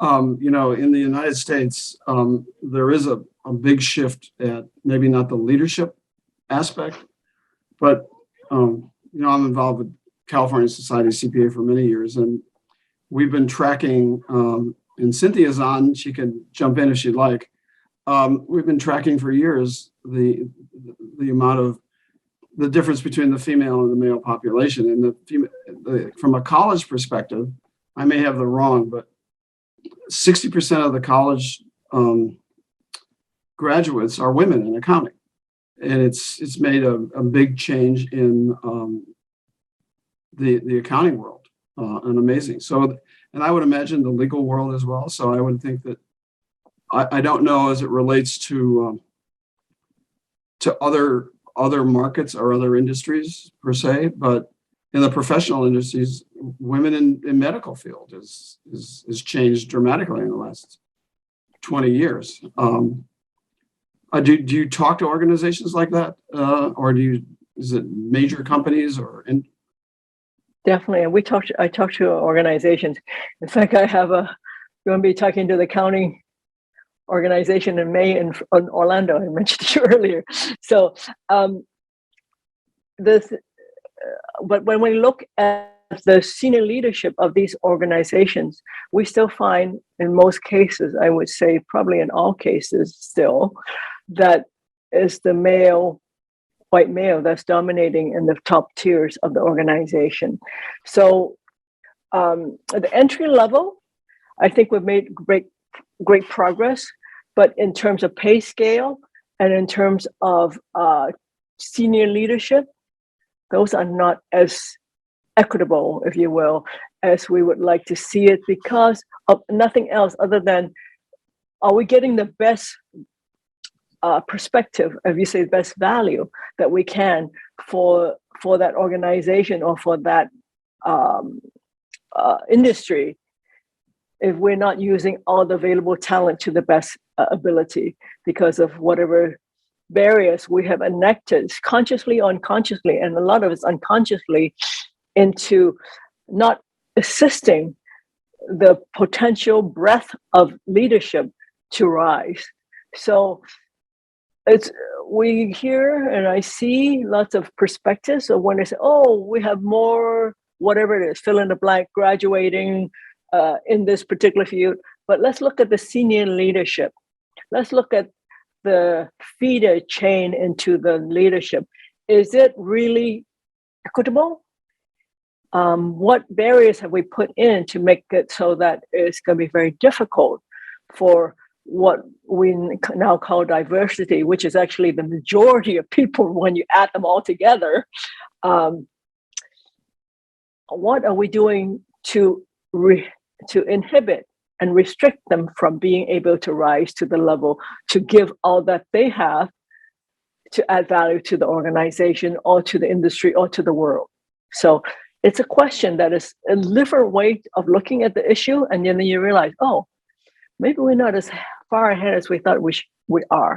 In the United States, there is a big shift at maybe not the leadership aspect, but I'm involved with California Society of CPA for many years, and we've been tracking, and Cynthia's on, she can jump in if she'd like. We've been tracking for years the amount of the difference between the female and the male population. And from a college perspective, I may have the wrong, but 60% of the college graduates are women in accounting. And it's made a big change in the accounting world, and amazing. So, and I would imagine the legal world as well. So I would think that I don't know as it relates to other markets or other industries per se, but in the professional industries, women in medical field is changed dramatically in the last 20 years. Do you talk to organizations like that, or is it major companies or? Definitely, and I talk to organizations. In fact, going to be talking to the county organization in May in Orlando. I mentioned to you earlier. So, but when we look at the senior leadership of these organizations, we still find, in most cases, I would say probably in all cases still, that is the white male that's dominating in the top tiers of the organization. So at the entry level, I think we've made great progress, but in terms of pay scale and in terms of senior leadership, those are not as equitable, if you will, as we would like to see it, because of nothing else other than, are we getting the best perspective, if you say best value that we can for that organization or for that industry, if we're not using all the available talent to the best ability because of whatever barriers we have enacted consciously or unconsciously, and a lot of it's unconsciously, into not assisting the potential breadth of leadership to rise. So we hear and I see lots of perspectives of when they say, oh, we have more, whatever it is, fill in the blank, graduating in this particular field. But let's look at the senior leadership. Let's look at the feeder chain into the leadership. Is it really equitable? What barriers have we put in to make it so that it's going to be very difficult for what we now call diversity, which is actually the majority of people when you add them all together? What are we doing to inhibit and restrict them from being able to rise to the level to give all that they have to add value to the organization or to the industry or to the world? So it's a question that is a different way of looking at the issue. And then you realize, oh, maybe we're not as far ahead as we thought we are.